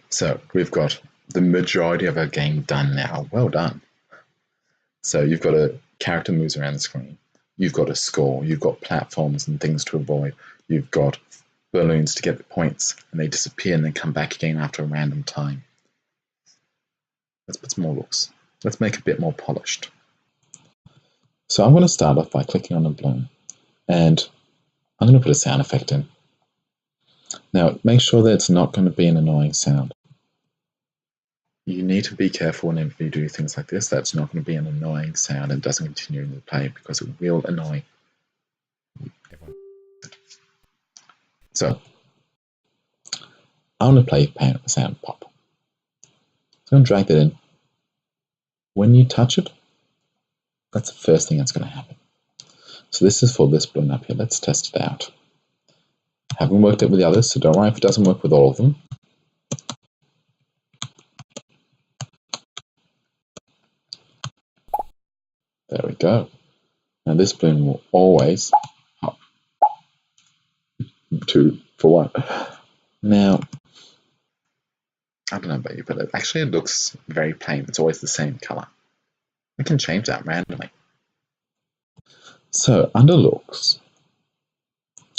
So we've got the majority of our game done now. Well done. So you've got a character moves around the screen. You've got a score. You've got platforms and things to avoid. You've got balloons to get the points, and they disappear and then come back again after a random time. Let's put some more looks. Let's make it a bit more polished. So I'm going to start off by clicking on a balloon, and I'm going to put a sound effect in. Now, make sure that it's not going to be an annoying sound. You need to be careful whenever you do things like this. That's not going to be an annoying sound and doesn't continue in the play, because it will annoy everyone. So, I want to play sound pop. So I'm going to drag that in. When you touch it, that's the first thing that's going to happen. So this is for this balloon up here. Let's test it out. Haven't worked it with the others, so don't worry if it doesn't work with all of them. There we go. Now this balloon will always pop. 2 for 1. Now, I don't know about you, but actually it looks very plain. It's always the same color. We can change that randomly. So under looks,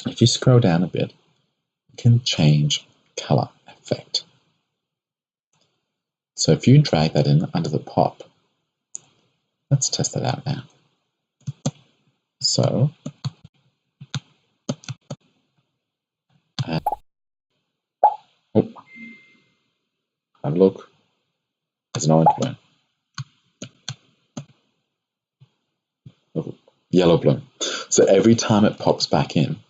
if you scroll down a bit, you can change color effect. So if you drag that in under the pop, let's test that out now. So, have a look. There's an orange balloon. Yellow balloon. So every time it pops back in,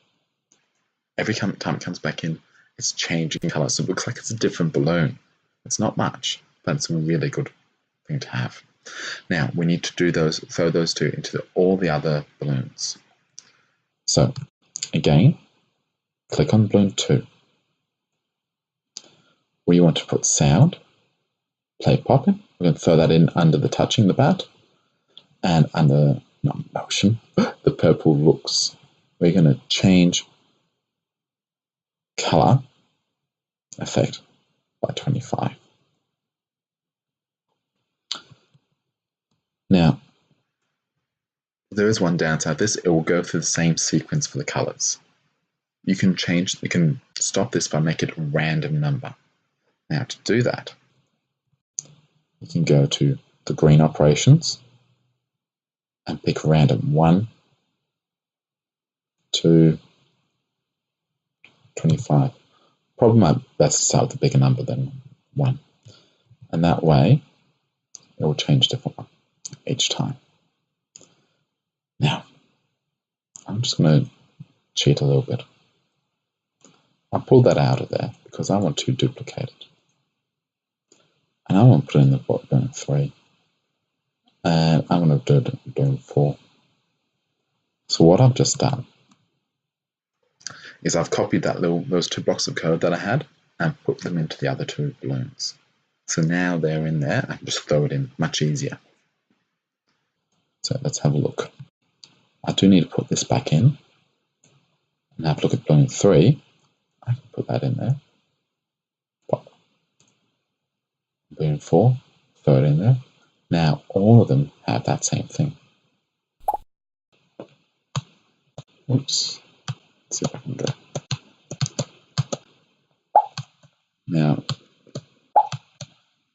every time it comes back in, it's changing color. So it looks like it's a different balloon. It's not much, but it's a really good thing to have. Now we need to throw those two into all the other balloons. So again, click on balloon 2. We want to put sound, play popping. We're going to throw that in under the touching the bat, and under motion, the purple looks. We're going to change color effect by 25. Now, there is one downside. This it will go through the same sequence for the colors. You can stop this by making it a random number. Now, to do that, you can go to the green operations and pick random 1, 2, 25. Probably best to start with a bigger number than 1. And that way, it will change a different one each time. Now, I'm just going to cheat a little bit. I pulled that out of there because I want to duplicate it. And I want to put in the balloon 3. And I'm going to do balloon 4. So what I've just done is I've copied those 2 blocks of code that I had and put them into the other 2 balloons. So now they're in there. I can just throw it in much easier. So let's have a look. I do need to put this back in. And have a look at balloon 3. I can put that in there. Pop. Balloon 4, throw it in there. Now all of them have that same thing. Oops. Let's see if I can do it. Now,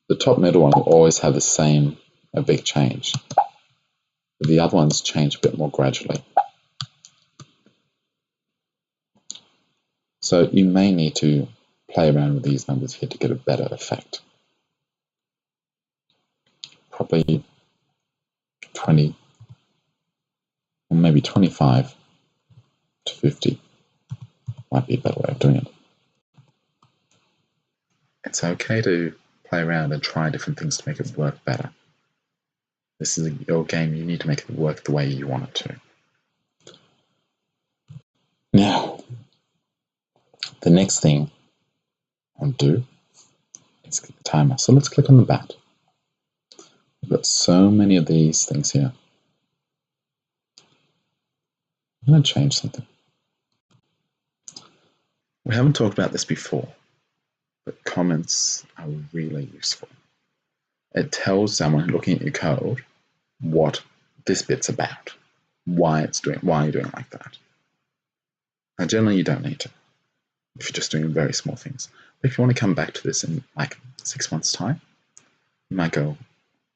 the top middle one will always have a big change. But the other ones change a bit more gradually. So you may need to play around with these numbers here to get a better effect. Probably 20, or maybe 25 to 50 might be a better way of doing it. It's okay to play around and try different things to make it work better. This is your game. You need to make it work the way you want it to. Now, the next thing I'll do is click the timer. So let's click on the bat. We've got so many of these things here. I'm going to change something. We haven't talked about this before, but comments are really useful. It tells someone looking at your code what this bit's about, why you're doing it like that. Now, generally, you don't need to if you're just doing very small things. But if you want to come back to this in like 6 months' time, you might go,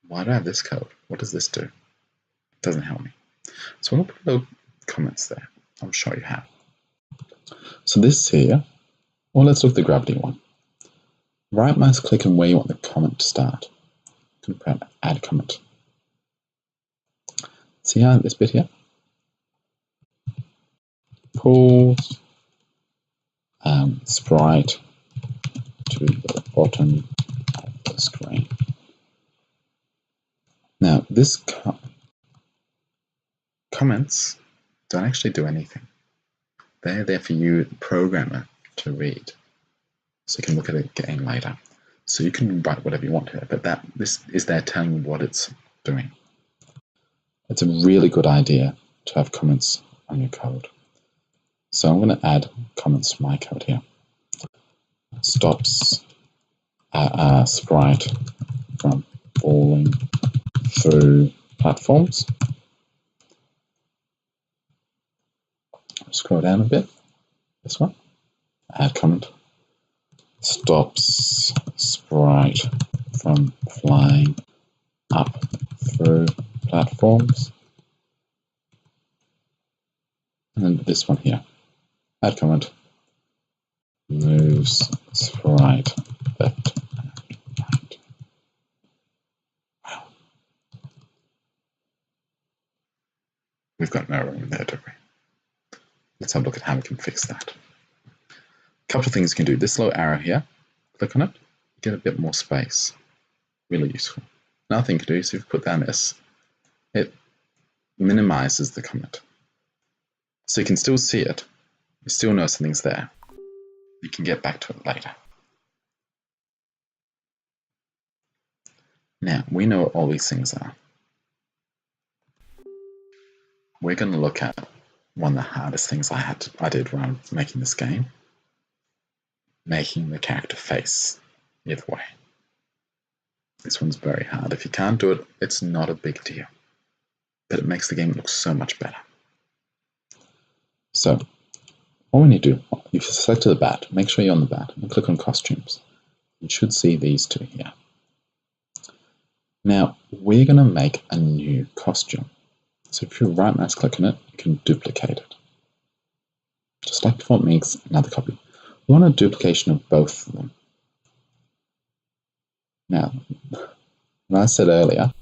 why do I have this code? What does this do? It doesn't help me. So I'm going to put little comments there. I'll show you how. So this here, well, let's look at the gravity one. Right mouse click on where you want the comment to start. You can press add comment. See how this bit here? Pulls sprite to the bottom of the screen. Now, this comments don't actually do anything. They're there for you, the programmer, to read. So you can look at it again later. So you can write whatever you want here, but this is there telling you what it's doing. It's a really good idea to have comments on your code. So I'm going to add comments to my code here. Stops sprite from falling through platforms. Scroll down a bit. This one. Add comment. Stops sprite from flying up through platforms. And then this one here. Add comment. Moves sprite left and right. Wow. We've got no room there, do we? Let's have a look at how we can fix that. A couple of things you can do. This little arrow here, click on it, get a bit more space. Really useful. Another thing you can do is if you put down this, it minimizes the comment. So you can still see it. You still know something's there. You can get back to it later. Now, we know what all these things are. We're going to look at one of the hardest things I did when I was making this game. Making the character face either way. This one's very hard. If you can't do it, it's not a big deal. But it makes the game look so much better. So, what we need to do, you've selected the bat, make sure you're on the bat, and click on costumes. You should see these two here. Now, we're going to make a new costume. So if you right mouse click on it, you can duplicate it. Just like before, it makes another copy. We want a duplication of both of them. Now, when I said earlier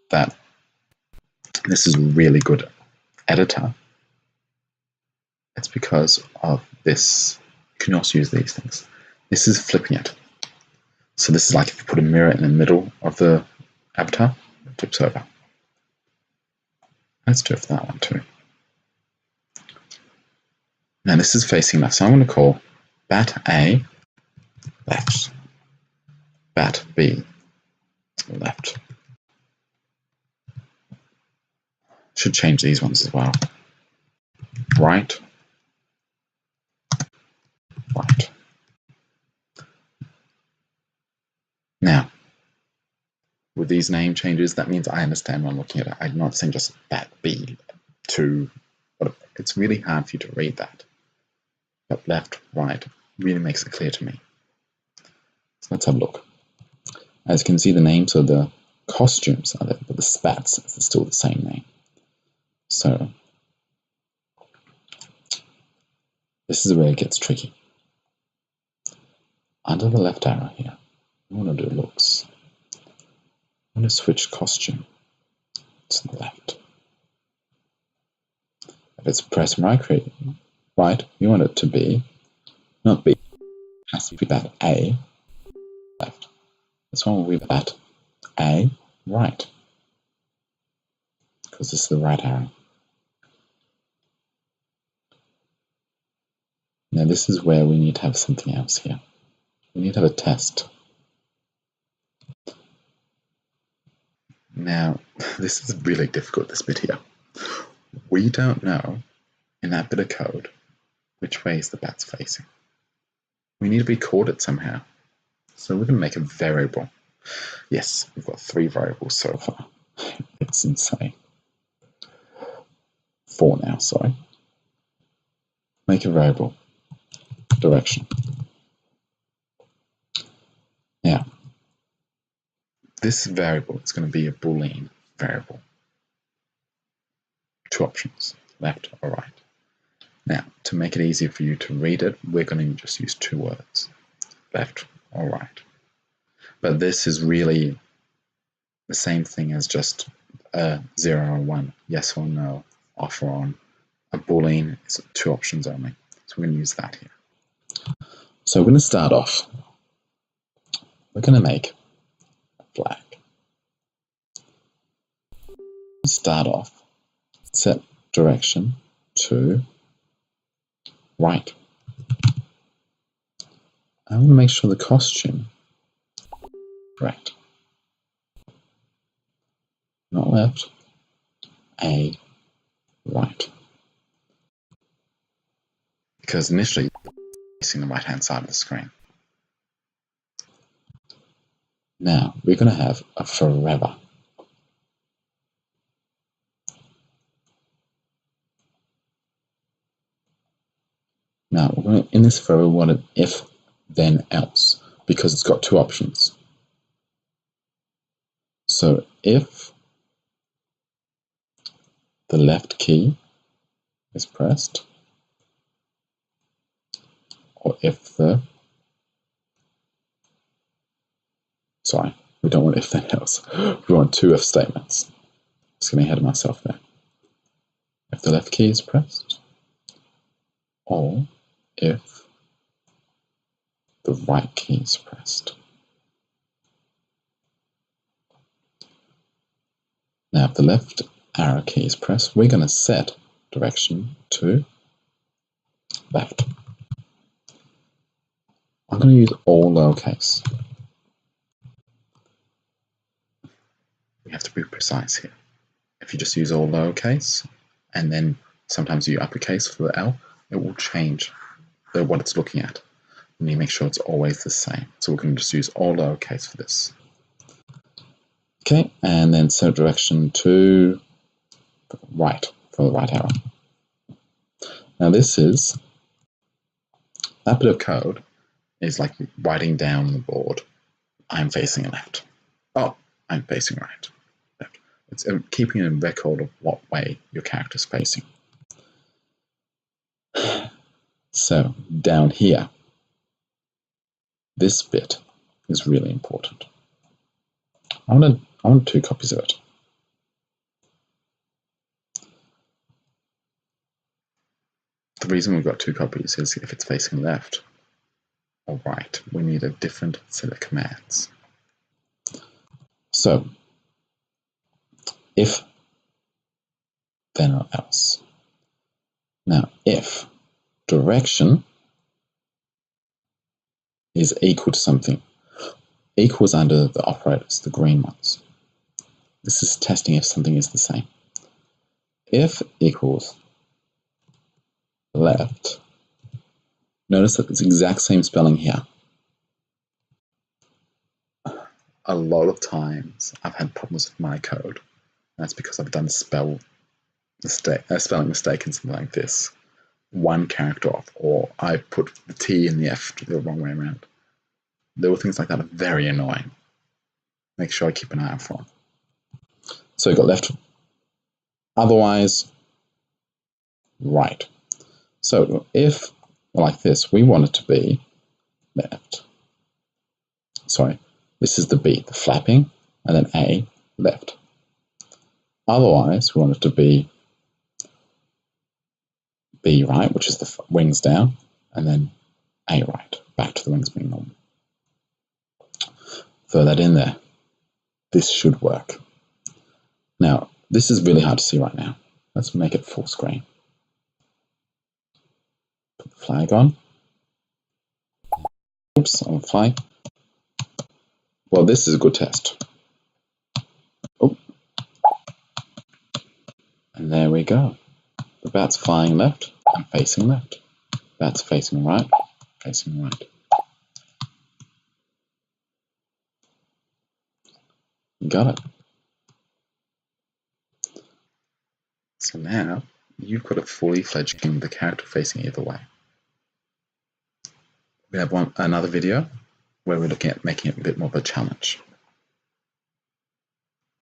that this is a really good editor, it's because of this. You can also use these things. This is flipping it. So this is like if you put a mirror in the middle of the avatar, it flips over. Let's do it for that one too. Now this is facing left, so I'm going to call bat A left, bat B left. Should change these ones as well. Right, right. Now, with these name changes, that means I understand when I'm looking at it. I'm not saying just bat B to, it's really hard for you to read that. But left, right really makes it clear to me. So let's have a look. As you can see, the names of the costumes are there, but the spats is still the same name. So this is where it gets tricky. Under the left arrow here, I want to do looks. I'm going to switch costume to the left. If it's press right, you want it to be, not B, it has to be that A left. This one will be that A right, because this is the right arrow. Now this is where we need to have something else here. We need to have a test. Now, this is really difficult, this bit here. We don't know, in that bit of code, which way is the bat's facing. We need to record it somehow. So we're going to make a variable. Yes, we've got 3 variables so far. It's insane. 4 now, sorry. Make a variable. Direction. Now, this variable is going to be a Boolean variable. 2 options, left or right. Now, to make it easier for you to read it, we're going to just use 2 words, left or right. But this is really the same thing as just a 0 or 1, yes or no, off or on. A Boolean is 2 options only. So we're going to use that here. So we're going to start off. We're going to make a flag. Start off, set direction to right. I want to make sure the costume correct. Not left, A, right. Because initially facing the right hand side of the screen. Now we're going to have a forever. Now we're going to, in this forever, we want an if then else because it's got 2 options. So if the left key is pressed, or if the, sorry, we don't want if then else, we want 2 if statements. Just getting ahead of myself there. If the left key is pressed, or if the right key is pressed. Now if the left arrow key is pressed, we're going to set direction to left. I'm going to use all lowercase. We have to be precise here. If you just use all lowercase and then sometimes you uppercase for the L, it will change what it's looking at. You need to make sure it's always the same. So we're going to just use all lowercase for this. Okay, and then set direction to right for the right arrow. Now this is, that bit of code is like writing down on the board, I'm facing left. Oh, I'm facing right. Left. It's keeping a record of what way your character's facing. So down here, this bit is really important. I want 2 copies of it. The reason we've got 2 copies is if it's facing left or right, we need a different set of commands. So, if, then or else. Now, if direction is equal to something, equals under the operators, the green ones. This is testing if something is the same. If equals left, notice that it's the exact same spelling here. A lot of times I've had problems with my code. That's because I've done a spelling mistake in something like this. 1 character off, or I put the T and the F the wrong way around. Little things like that are very annoying. Make sure I keep an eye out for them. So you've got left, otherwise right. So if, like this, we want it to be left. Sorry, this is the B, the flapping, and then A, left. Otherwise, we want it to be B right, which is the wings down, and then A right, back to the wings being normal. Throw that in there. This should work. Now, this is really hard to see right now. Let's make it full screen. Put the flag on. Oops, on the fly. Well, this is a good test. Oh. And there we go. The bat's flying left and facing left. Bat's facing right, facing right. Got it. So now you've got a fully fledged game with the character facing either way. We have another video where we're looking at making it a bit more of a challenge.